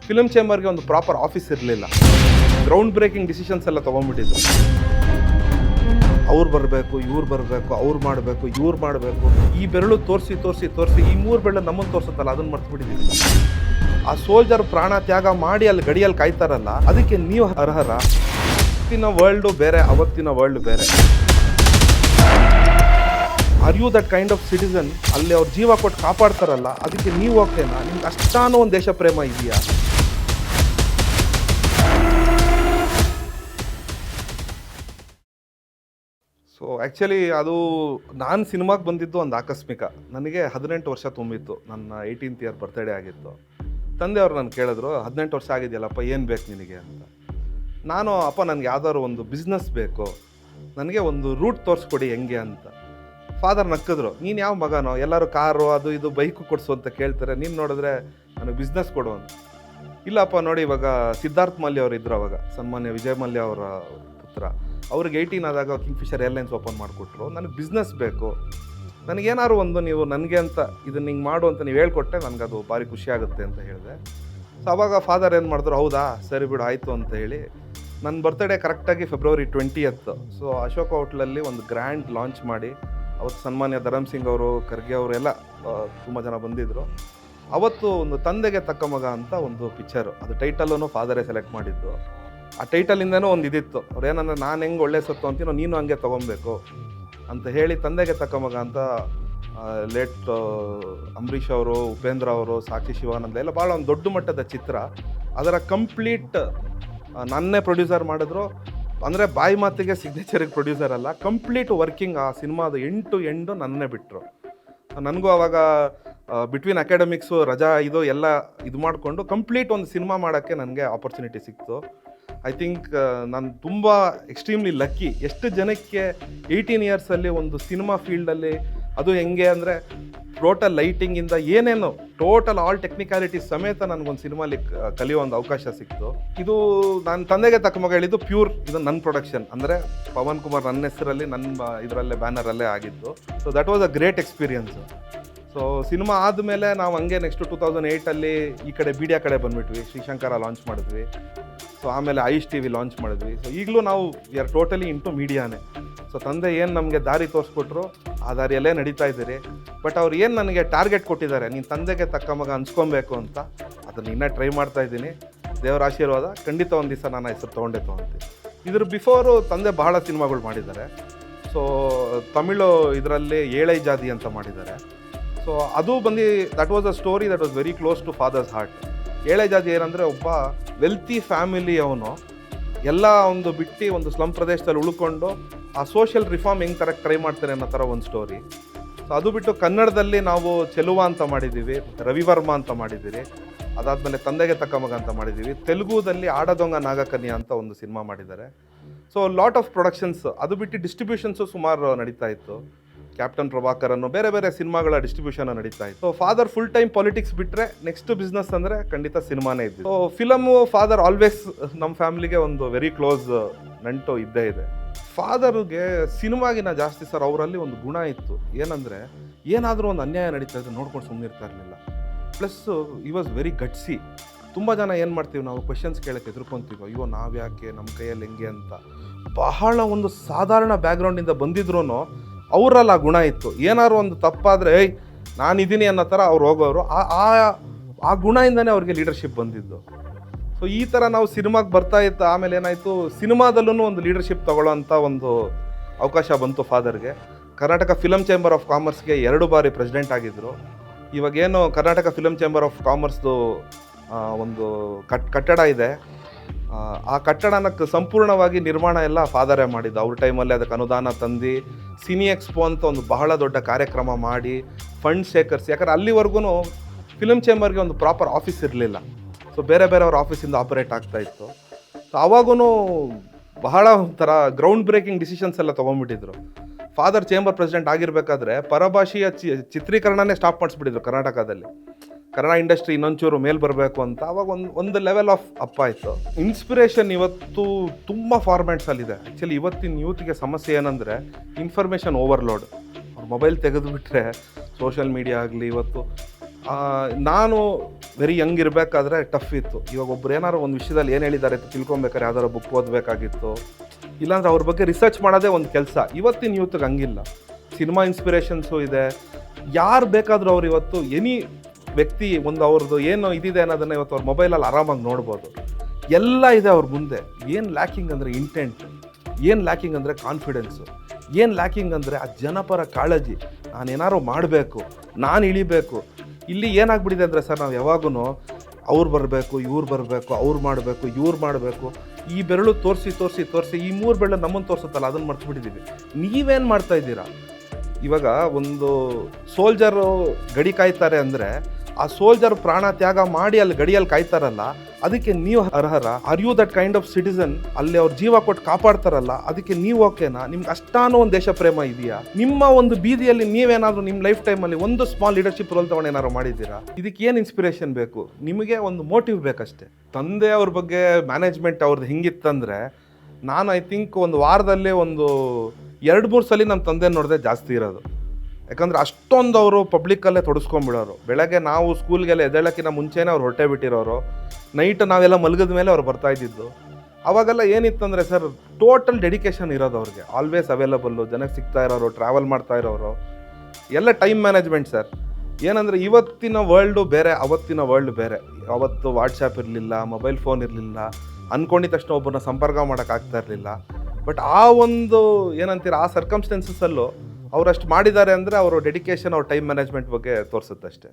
Film ಚೇಂಬರ್ಗೆ ಒಂದು proper office ಇರಲಿಲ್ಲ. Ground breaking decisions ಎಲ್ಲ ತೊಗೊಂಡ್ಬಿಟ್ಟಿದ್ರು. ಅವ್ರು ಬರಬೇಕು, ಇವ್ರು ಬರಬೇಕು, ಅವ್ರು ಮಾಡಬೇಕು, ಇವ್ರು ಮಾಡಬೇಕು, ಈ ಬೆರಳು ತೋರಿಸಿ ತೋರಿಸಿ ತೋರಿಸಿ ಈ ಮೂರು ಬೆರಳು ನಮ್ಮನ್ನು ತೋರಿಸುತ್ತಲ್ಲ, ಅದನ್ನು ಮರ್ತ್ಬಿಟ್ಟಿದ್ದೀವಿ. ಆ ಸೋಲ್ಜರ್ ಪ್ರಾಣ ತ್ಯಾಗ ಮಾಡಿ ಅಲ್ಲಿ ಗಡಿಯಲ್ಲಿ ಕಾಯ್ತಾರಲ್ಲ, ಅದಕ್ಕೆ ನೀವು ಅರ್ಹರ? ಅವತ್ತಿನ ವರ್ಲ್ಡು ಬೇರೆ, ಅವತ್ತಿನ ವರ್ಲ್ಡ್ ಬೇರೆ. Are you that kind of citizen? ಅಲ್ಲಿ ಅವ್ರ ಜೀವ ಕೊಟ್ಟು ಕಾಪಾಡ್ತಾರಲ್ಲ, ಅದಕ್ಕೆ ನೀವು ಓಕೆನಾ? ನಿಮ್ಗೆ ಅಷ್ಟಾನೋ ಒಂದು ದೇಶ ಪ್ರೇಮ ಇದೆಯಾ? ಸೊ ಆ್ಯಕ್ಚುಲಿ ಅದು ನಾನು ಸಿನಿಮಾಗೆ ಬಂದಿದ್ದು ಒಂದು ಆಕಸ್ಮಿಕ. ನನಗೆ 18 ವರ್ಷ ತುಂಬಿತ್ತು, ನನ್ನ 18th ಇಯರ್ ಬರ್ತ್ಡೇ ಆಗಿತ್ತು. ತಂದೆಯವರು ನಾನು ಕೇಳಿದ್ರು, 18 ವರ್ಷ ಆಗಿದೆಯಲ್ಲಪ್ಪ, ಏನು ಬೇಕು ನಿನಗೆ ಅಂತ. ನಾನು, ಅಪ್ಪ ನನಗೆ ಯಾವ್ದಾದ್ರು ಒಂದು ಬಿಸ್ನೆಸ್ ಬೇಕು, ನನಗೆ ಒಂದು ರೂಟ್ ತೋರಿಸ್ಕೊಡಿ ಹೆಂಗೆ ಅಂತ. ಫಾದರ್ ನಕ್ಕಿದ್ರು, ನೀನು ಯಾವ ಮಗನೋ, ಎಲ್ಲರೂ ಕಾರು ಅದು ಇದು ಬೈಕು ಕೊಡಿಸು ಅಂತ ಕೇಳ್ತಾರೆ, ನೀನು ನೋಡಿದ್ರೆ ನನಗೆ ಬಿಸ್ನೆಸ್ ಕೊಡು ಅಂತ. ಇಲ್ಲಪ್ಪ ನೋಡಿ, ಇವಾಗ ಸಿದ್ಧಾರ್ಥ್ ಮಲ್ಯ ಅವರು ಇದ್ರು, ಅವಾಗ ಸನ್ಮಾನ್ಯ ವಿಜಯ್ ಮಲ್ಯ ಅವರ ಪುತ್ರ, ಅವ್ರಿಗೆ 18 ಆದಾಗ ಕಿಂಗ್ಫಿಷರ್ ಏರ್ಲೈನ್ಸ್ ಓಪನ್ ಮಾಡಿಕೊಟ್ರು. ನನಗೆ ಬಿಸ್ನೆಸ್ ಬೇಕು, ನನಗೇನಾದ್ರು ಒಂದು ನೀವು ನನಗೆ ಅಂತ ಇದನ್ನು ಹಿಂಗೆ ಮಾಡು ಅಂತ ನೀವು ಹೇಳ್ಕೊಟ್ಟೆ, ನನಗದು ಭಾರಿ ಖುಷಿ ಆಗುತ್ತೆ ಅಂತ ಹೇಳಿದೆ. ಸೊ ಅವಾಗ ಫಾದರ್ ಏನು ಮಾಡಿದ್ರು, ಹೌದಾ ಸರಿ ಬಿಡು ಆಯಿತು ಅಂತ ಹೇಳಿ ನನ್ನ ಬರ್ತ್ಡೇ ಕರೆಕ್ಟಾಗಿ February 20th. ಸೊ ಅಶೋಕ ಹೋಟ್ಲಲ್ಲಿ ಒಂದು ಗ್ರ್ಯಾಂಡ್ ಲಾಂಚ್ ಮಾಡಿ, ಅವತ್ತು ಸನ್ಮಾನ್ಯ ಧರಮ್ ಸಿಂಗ್ ಅವರು, ಖರ್ಗೆ ಅವರು ಎಲ್ಲ ತುಂಬ ಜನ ಬಂದಿದ್ದರು. ಅವತ್ತು ಒಂದು ತಂದೆಗೆ ತಕ್ಕ ಮಗ ಅಂತ ಒಂದು ಪಿಕ್ಚರು, ಅದು ಟೈಟಲ್ಲೂ ಫಾದರೇ ಸೆಲೆಕ್ಟ್ ಮಾಡಿದ್ದು. ಆ ಟೈಟಲಿಂದನೂ ಒಂದು ಇದಿತ್ತು, ಅವ್ರು ಏನಂದರೆ ನಾನು ಹೆಂಗೆ ಒಳ್ಳೆ ಸತ್ತು ಅಂತೀನೋ ನೀನು ಹಂಗೆ ತೊಗೊಬೇಕು ಅಂತ ಹೇಳಿ ತಂದೆಗೆ ತಕ್ಕ ಮಗ ಅಂತ ಲೇಟ್ ಅಂಬರೀಷ್ ಅವರು, ಉಪೇಂದ್ರ ಅವರು, ಸಾಕ್ಷಿ ಶಿವಾನಂದ ಎಲ್ಲ ಭಾಳ ಒಂದು ದೊಡ್ಡ ಮಟ್ಟದ ಚಿತ್ರ. ಅದರ ಕಂಪ್ಲೀಟ್ ನನ್ನೇ ಪ್ರೊಡ್ಯೂಸರ್ ಮಾಡಿದ್ರು. ಅಂದರೆ ಬಾಯಿ ಮಾತಿಗೆ ಸಿಗ್ನೇಚರಿಗೆ ಪ್ರೊಡ್ಯೂಸರ್ ಅಲ್ಲ, ಕಂಪ್ಲೀಟ್ ವರ್ಕಿಂಗ್ ಆ ಸಿನಿಮಾದ ಎಂಡ್ ಟು ಎಂಡು ನನ್ನೇ ಬಿಟ್ಟರು. ನನಗೂ ಆವಾಗ ಬಿಟ್ವೀನ್ ಅಕಾಡೆಮಿಕ್ಸು ರಜಾ ಇದು ಎಲ್ಲ ಇದು ಮಾಡಿಕೊಂಡು ಕಂಪ್ಲೀಟ್ ಒಂದು ಸಿನಿಮಾ ಮಾಡೋಕ್ಕೆ ನನಗೆ ಆಪರ್ಚುನಿಟಿ ಸಿಕ್ತು. ಐ ಥಿಂಕ್ ನಾನು ತುಂಬ ಎಕ್ಸ್ಟ್ರೀಮ್ಲಿ ಲಕ್ಕಿ. ಎಷ್ಟು ಜನಕ್ಕೆ 18 ಇಯರ್ಸಲ್ಲಿ ಒಂದು ಸಿನಿಮಾ ಫೀಲ್ಡಲ್ಲಿ, ಅದು ಹೆಂಗೆ ಅಂದರೆ ಟೋಟಲ್ ಲೈಟಿಂಗಿಂದ ಏನೇನು ಟೋಟಲ್ ಆಲ್ ಟೆಕ್ನಿಕಾಲಿಟಿ ಸಮೇತ ನನಗೊಂದು ಸಿನಿಮಾಲಿ ಕಲಿಯೋ ಒಂದು ಅವಕಾಶ ಸಿಕ್ತು. ಇದು ನಾನು ತಂದೆಗೆ ತಕ್ಕ ಮಗ ಹೇಳಿದ್ದು ಪ್ಯೂರ್, ಇದು ನನ್ನ ಪ್ರೊಡಕ್ಷನ್, ಅಂದರೆ ಪವನ್ ಕುಮಾರ್ ನನ್ನ ಹೆಸರಲ್ಲಿ ನನ್ನ ಇದರಲ್ಲೇ ಬ್ಯಾನರಲ್ಲೇ ಆಗಿದ್ದು. So that was a great experience. So cinema ಆದಮೇಲೆ ನಾವು ಹಂಗೆ ನೆಕ್ಸ್ಟ್ 2008 ಈ ಕಡೆ ಮೀಡಿಯಾ ಕಡೆ ಬಂದುಬಿಟ್ವಿ. ಶ್ರೀಶಂಕರ ಲಾಂಚ್ ಮಾಡಿದ್ವಿ. ಸೊ ಆಮೇಲೆ ಐಶ್ TV ಲಾಂಚ್ ಮಾಡಿದ್ವಿ. ಸೊ ಈಗಲೂ ನಾವು ಆರ್ ಟೋಟಲಿ ಇಂಟು ಮೀಡಿಯಾನೇ. ಸೊ ತಂದೆ ಏನು ನಮಗೆ ದಾರಿ ತೋರಿಸ್ಕೊಟ್ರು ಆ ದಾರಿಯಲ್ಲೇ ನಡೀತಾ ಇದ್ದೀರಿ. ಬಟ್ ಅವ್ರು ಏನು ನನಗೆ ಟಾರ್ಗೆಟ್ ಕೊಟ್ಟಿದ್ದಾರೆ, ನೀನು ತಂದೆಗೆ ತಕ್ಕ ಮಗ ಅನ್ಸ್ಕೊಬೇಕು ಅಂತ, ಅದನ್ನು ಇನ್ನೂ ಟ್ರೈ ಮಾಡ್ತಾ ಇದ್ದೀನಿ. ದೇವರ ಆಶೀರ್ವಾದ, ಖಂಡಿತ ಒಂದು ದಿವಸ ನಾನು ಹೆಸರು ತೊಗೊಂಡೆ ತೊಗೊಳ್ತೀನಿ. ಇದ್ರ ಬಿಫೋರು ತಂದೆ ಬಹಳ ಸಿನಿಮಾಗಳು ಮಾಡಿದ್ದಾರೆ. ಸೊ ತಮಿಳು ಇದರಲ್ಲಿ ಏಳೈ ಜಾತಿ ಅಂತ ಮಾಡಿದ್ದಾರೆ. ಸೊ ಅದು ಬಂದು that was a story that was very close to father's heart. ಏಳೈ ಜಾತಿ ಏನಂದರೆ, ಒಬ್ಬ ವೆಲ್ತಿ ಫ್ಯಾಮಿಲಿ ಅವನು ಎಲ್ಲ ಒಂದು ಬಿಟ್ಟು ಒಂದು ಸ್ಲಮ್ ಪ್ರದೇಶದಲ್ಲಿ ಉಳ್ಕೊಂಡು ಆ ಸೋಷಿಯಲ್ ರಿಫಾರ್ಮ್ ಹೆಂಗೆ ಕರೆಕ್ಟ್ ಟ್ರೈ ಮಾಡ್ತಾರೆ ಅನ್ನೋ ಥರ ಒಂದು ಸ್ಟೋರಿ. ಸೊ ಅದು ಬಿಟ್ಟು ಕನ್ನಡದಲ್ಲಿ ನಾವು ಚೆಲುವ ಅಂತ ಮಾಡಿದ್ದೀವಿ, ರವಿವರ್ಮ ಅಂತ ಮಾಡಿದ್ದೀರಿ, ಅದಾದಮೇಲೆ ತಂದೆಗೆ ತಕ್ಕ ಮಗ ಅಂತ ಮಾಡಿದ್ದೀವಿ. ತೆಲುಗುದಲ್ಲಿ ಆಡದೊಂಗ ನಾಗಕನ್ಯಾ ಅಂತ ಒಂದು ಸಿನಿಮಾ ಮಾಡಿದ್ದಾರೆ. So lot of productions. ಅದು ಬಿಟ್ಟು ಡಿಸ್ಟ್ರಿಬ್ಯೂಷನ್ಸು ಸುಮಾರು ನಡೀತಾ ಇತ್ತು. ಕ್ಯಾಪ್ಟನ್ ಪ್ರಭಾಕರ್ ಅನ್ನೋ ಬೇರೆ ಬೇರೆ ಸಿನಿಮಾಗಳ ಡಿಸ್ಟ್ರಿಬ್ಯೂಷನ್ ನಡೀತಾ ಇತ್ತು. So father full time politics ಬಿಟ್ಟರೆ ನೆಕ್ಸ್ಟ್ ಬಿಸ್ನೆಸ್ ಅಂದರೆ ಖಂಡಿತ ಸಿನಿಮಾನೇ ಇದ್ದು. ಸೊ ಫಿಲಮು ಫಾದರ್ ಆಲ್ವೇಸ್ ನಮ್ಮ ಫ್ಯಾಮಿಲಿಗೆ ಒಂದು ವೆರಿ ಕ್ಲೋಸ್ ನಂಟು ಇದ್ದೇ ಇದೆ. ಫಾದರ್ಗೆ ಸಿನಿಮಾಗಿನ ಜಾಸ್ತಿ ಸರ್ ಅವರಲ್ಲಿ ಒಂದು ಗುಣ ಇತ್ತು, ಏನಂದರೆ ಏನಾದರೂ ಒಂದು ಅನ್ಯಾಯ ನಡೀತಾ ಇದ್ರೆ ನೋಡ್ಕೊಂಡು ಸುಮ್ಮನೆ ಇರ್ತಾ ಇರಲಿಲ್ಲ. ಪ್ಲಸ್ ಈ ವಾಸ್ ವೆರಿ ಗಟ್ಸಿ. ತುಂಬ ಜನ ಏನು ಮಾಡ್ತೀವಿ ನಾವು, ಕ್ವೆಶನ್ಸ್ ಕೇಳೋಕ್ಕೆ ಎದುರ್ಕೊತೀವಿ, ಅಯ್ಯೋ ನಾವ್ಯಾಕೆ, ನಮ್ಮ ಕೈಯಲ್ಲಿ ಹೆಂಗೆ ಅಂತ. ಬಹಳ ಒಂದು ಸಾಧಾರಣ ಬ್ಯಾಕ್ಗ್ರೌಂಡಿಂದ ಬಂದಿದ್ರೂ ಅವರಲ್ಲಿ ಆ ಗುಣ ಇತ್ತು. ಏನಾದ್ರು ಒಂದು ತಪ್ಪಾದರೆ ಏಯ್ ನಾನಿದ್ದೀನಿ ಅನ್ನೋ ಥರ ಅವ್ರು ಹೋಗೋರು. ಆ ಗುಣದಿಂದನೇ ಅವ್ರಿಗೆ ಲೀಡರ್ಶಿಪ್ ಬಂದಿದ್ದು. ಸೊ ಈ ಥರ ನಾವು ಸಿನಿಮಾಗೆ ಬರ್ತಾ ಇತ್ತು. ಆಮೇಲೆ ಏನಾಯಿತು, ಸಿನಿಮಾದಲ್ಲೂ ಒಂದು ಲೀಡರ್ಶಿಪ್ ತೊಗೊಳ್ಳೋಂಥ ಒಂದು ಅವಕಾಶ ಬಂತು ಫಾದರ್ಗೆ. ಕರ್ನಾಟಕ ಫಿಲಮ್ ಚೇಂಬರ್ ಆಫ್ ಕಾಮರ್ಸ್ಗೆ 2 ಬಾರಿ ಪ್ರೆಸಿಡೆಂಟ್ ಆಗಿದ್ದರು. ಇವಾಗೇನು ಕರ್ನಾಟಕ ಫಿಲಮ್ ಚೇಂಬರ್ ಆಫ್ ಕಾಮರ್ಸ್ದು ಒಂದು ಕಟ್ಟಡ ಇದೆ, ಆ ಕಟ್ಟಡನ ಸಂಪೂರ್ಣವಾಗಿ ನಿರ್ಮಾಣ ಎಲ್ಲ ಫಾದರೇ ಮಾಡಿದ್ದು. ಅವ್ರ ಟೈಮಲ್ಲಿ ಅದಕ್ಕೆ ಅನುದಾನ ತಂದು ಸಿನಿ ಎಕ್ಸ್ಪೋ ಅಂತ ಒಂದು ಬಹಳ ದೊಡ್ಡ ಕಾರ್ಯಕ್ರಮ ಮಾಡಿ ಫಂಡ್ ಶೇಖರಿಸಿ. ಯಾಕಂದ್ರೆ ಅಲ್ಲಿವರೆಗೂ ಫಿಲಮ್ ಚೇಂಬರ್ಗೆ ಒಂದು ಪ್ರಾಪರ್ ಆಫೀಸ್ ಇರಲಿಲ್ಲ. ಸೊ ಬೇರೆ ಬೇರೆಯವ್ರ ಆಫೀಸಿಂದ ಆಪರೇಟ್ ಆಗ್ತಾ ಇತ್ತು. ಸೊ ಅವಾಗೂ ಬಹಳ ಒಂಥರ ಗ್ರೌಂಡ್ ಬ್ರೇಕಿಂಗ್ ಡಿಸಿಷನ್ಸ್ ಎಲ್ಲ ತೊಗೊಂಡ್ಬಿಟ್ಟಿದ್ರು. ಫಾದರ್ ಚೇಂಬರ್ ಪ್ರೆಸಿಡೆಂಟ್ ಆಗಿರಬೇಕಾದ್ರೆ ಪರಭಾಷೆಯ ಚಿತ್ರೀಕರಣನೇ ಸ್ಟಾಪ್ ಮಾಡಿಸ್ಬಿಟ್ಟಿದ್ರು ಕರ್ನಾಟಕದಲ್ಲಿ. ಕನ್ನಡ ಇಂಡಸ್ಟ್ರಿ ಇನ್ನೊಂಚೂರು ಮೇಲೆ ಬರಬೇಕು ಅಂತ ಅವಾಗ ಒಂದು ಲೆವೆಲ್ ಆಫ್ ಅಪ್ ಆಯಿತು. ಇನ್ಸ್ಪಿರೇಷನ್ ಇವತ್ತು ತುಂಬ ಫಾರ್ಮ್ಯಾಟ್ಸಲ್ಲಿದೆ. ಆ್ಯಕ್ಚುಲಿ ಇವತ್ತಿನ ಯೂತ್ಗೆ ಸಮಸ್ಯೆ ಏನಂದರೆ ಇನ್ಫಾರ್ಮೇಷನ್ ಓವರ್ಲೋಡ್. ಅವ್ರ ಮೊಬೈಲ್ ತೆಗೆದುಬಿಟ್ರೆ ಸೋಷಿಯಲ್ ಮೀಡಿಯಾ ಆಗಲಿ, ಇವತ್ತು ನಾನು ವೆರಿ ಯಂಗ್ ಇರಬೇಕಾದ್ರೆ ಟಫ್ ಇತ್ತು. ಇವಾಗ ಒಬ್ರು ಏನಾರು ಒಂದು ವಿಷಯದಲ್ಲಿ ಏನು ಹೇಳಿದ್ದಾರೆ ಅಂತ ತಿಳ್ಕೊಬೇಕಾದ್ರೆ ಯಾವ್ದಾರು ಬುಕ್ ಓದಬೇಕಾಗಿತ್ತು, ಇಲ್ಲಾಂದ್ರೆ ಅವ್ರ ಬಗ್ಗೆ ರಿಸರ್ಚ್ ಮಾಡೋದೇ ಒಂದು ಕೆಲಸ. ಇವತ್ತಿನ ಯೂತ್ಗೆ ಹಂಗಿಲ್ಲ. ಸಿನಿಮಾ ಇನ್ಸ್ಪಿರೇಷನ್ಸು ಇದೆ. ಯಾರು ಬೇಕಾದರೂ ಅವ್ರು ಇವತ್ತು ಎನಿ ವ್ಯಕ್ತಿ ಒಂದು ಅವ್ರದ್ದು ಏನು ಇದಿದೆ ಅನ್ನೋದನ್ನು ಇವತ್ತು ಅವ್ರ ಮೊಬೈಲಲ್ಲಿ ಆರಾಮಾಗಿ ನೋಡ್ಬೋದು. ಎಲ್ಲ ಇದೆ ಅವ್ರ ಮುಂದೆ. ಏನು ಲ್ಯಾಕಿಂಗ್ ಅಂದರೆ ಇಂಟೆಂಟ್, ಏನು ಲ್ಯಾಕಿಂಗ್ ಅಂದರೆ ಕಾನ್ಫಿಡೆನ್ಸು, ಏನು ಲ್ಯಾಕಿಂಗ್ ಅಂದರೆ ಆ ಜನಪರ ಕಾಳಜಿ. ನಾನೇನಾರು ಮಾಡಬೇಕು, ನಾನು ಇಳಿಬೇಕು. ಇಲ್ಲಿ ಏನಾಗ್ಬಿಟ್ಟಿದೆ ಅಂದರೆ ಸರ್, ನಾವು ಯಾವಾಗೂ ಅವ್ರು ಬರಬೇಕು, ಇವ್ರು ಬರಬೇಕು, ಅವ್ರು ಮಾಡಬೇಕು, ಇವ್ರು ಮಾಡಬೇಕು, ಈ ಬೆರಳು ತೋರಿಸಿ ಈ 3 ಬೆರಳು ನಮ್ಮನ್ನು ತೋರಿಸುತ್ತಲ್ಲ, ಅದನ್ನು ಮರ್ತ್ಬಿಟ್ಟಿದ್ದೀವಿ. ನೀವೇನು ಮಾಡ್ತಾ ಇದ್ದೀರಾ? ಇವಾಗ ಒಂದು ಸೋಲ್ಜರು ಗಡಿ ಕಾಯ್ತಾರೆ ಅಂದರೆ ಆ ಸೋಲ್ಜರ್ ಪ್ರಾಣ ತ್ಯಾಗ ಮಾಡಿ ಅಲ್ಲಿ ಗಡಿಯಲ್ಲಿ ಕಾಯ್ತಾರಲ್ಲ, ಅದಕ್ಕೆ ನೀವು ಅರ್ಹರ? Are you that kind of citizen? ಅಲ್ಲಿ ಅವ್ರ ಜೀವ ಕೊಟ್ಟು ಕಾಪಾಡ್ತಾರಲ್ಲ, ಅದಕ್ಕೆ ನೀವು ಓಕೆನಾ? ನಿಮ್ಗೆ ಅಷ್ಟಾನೋ ಒಂದು ದೇಶ ಪ್ರೇಮ ಇದೆಯಾ? ನಿಮ್ಮ ಒಂದು ಬೀದಿಯಲ್ಲಿ ನೀವೇನಾದರೂ ನಿಮ್ಮ ಲೈಫ್ ಟೈಮಲ್ಲಿ ಒಂದು ಸ್ಮಾಲ್ ಲೀಡರ್ಶಿಪ್ ರೋಲ್ ತಗೊಂಡು ಏನಾದ್ರು ಮಾಡಿದ್ದೀರಾ? ಇದಕ್ಕೆ ಏನು ಇನ್ಸ್ಪಿರೇಷನ್ ಬೇಕು? ನಿಮಗೆ ಒಂದು ಮೋಟಿವ್ ಬೇಕಷ್ಟೇ. ತಂದೆ ಅವ್ರ ಬಗ್ಗೆ ಮ್ಯಾನೇಜ್ಮೆಂಟ್ ಅವ್ರದ್ದು ಹಿಂಗಿತ್ತಂದರೆ, ನಾನು ಐ ಥಿಂಕ್ ಒಂದು ವಾರದಲ್ಲೇ ಒಂದು 2-3 ಸಲ ನಮ್ಮ ತಂದೆ ನೋಡಿದೆ ಜಾಸ್ತಿ ಇರೋದು. ಯಾಕಂದರೆ ಅಷ್ಟೊಂದು ಅವರು ಪಬ್ಲಿಕ್ಕಲ್ಲೇ ತೊಡಸ್ಕೊಂಡ್ಬಿಡೋರು. ಬೆಳಗ್ಗೆ ನಾವು ಸ್ಕೂಲ್ಗೆಲ್ಲ ಎದ್ದೇಳಕ್ಕಿಂತ ಮುಂಚೆನೇ ಅವ್ರು ಹೊರಟೇ ಬಿಟ್ಟಿರೋರು. ನೈಟ್ ನಾವೆಲ್ಲ ಮಲಗಿದ ಮೇಲೆ ಅವ್ರು ಬರ್ತಾಯಿದ್ದಿದ್ದು. ಅವಾಗೆಲ್ಲ ಏನಿತ್ತಂದರೆ ಸರ್, ಟೋಟಲ್ ಡೆಡಿಕೇಶನ್ ಇರೋದು ಅವ್ರಿಗೆ. ಆಲ್ವೇಸ್ ಅವೈಲಬಲ್ಲು, ಜನಕ್ಕೆ ಸಿಗ್ತಾ ಇರೋರು, ಟ್ರಾವೆಲ್ ಮಾಡ್ತಾ ಇರೋರು, ಎಲ್ಲ ಟೈಮ್ ಮ್ಯಾನೇಜ್ಮೆಂಟ್ ಸರ್. ಏನಂದರೆ ಇವತ್ತಿನ ವರ್ಲ್ಡು ಬೇರೆ, ಅವತ್ತಿನ ವರ್ಲ್ಡ್ ಬೇರೆ. ಅವತ್ತು ವಾಟ್ಸಪ್ ಇರಲಿಲ್ಲ, ಮೊಬೈಲ್ ಫೋನ್ ಇರಲಿಲ್ಲ, ಅಂದ್ಕೊಂಡಿದ ತಕ್ಷಣ ಒಬ್ಬರನ್ನ ಸಂಪರ್ಕ ಮಾಡೋಕ್ಕಾಗ್ತಾ ಇರಲಿಲ್ಲ. ಬಟ್ ಆ ಒಂದು ಏನಂತೀರ, ಆ ಸರ್ಕಮ್ಸ್ಟೆನ್ಸಸ್ಸಲ್ಲೂ ಅವರಷ್ಟು ಮಾಡಿದ್ದಾರೆ ಅಂದರೆ ಅವರು ಡೆಡಿಕೇಶನ್, ಅವ್ರ ಟೈಮ್ ಮ್ಯಾನೇಜ್ಮೆಂಟ್ ಬಗ್ಗೆ ತೋರಿಸುತ್ತೆ ಅಷ್ಟೇ.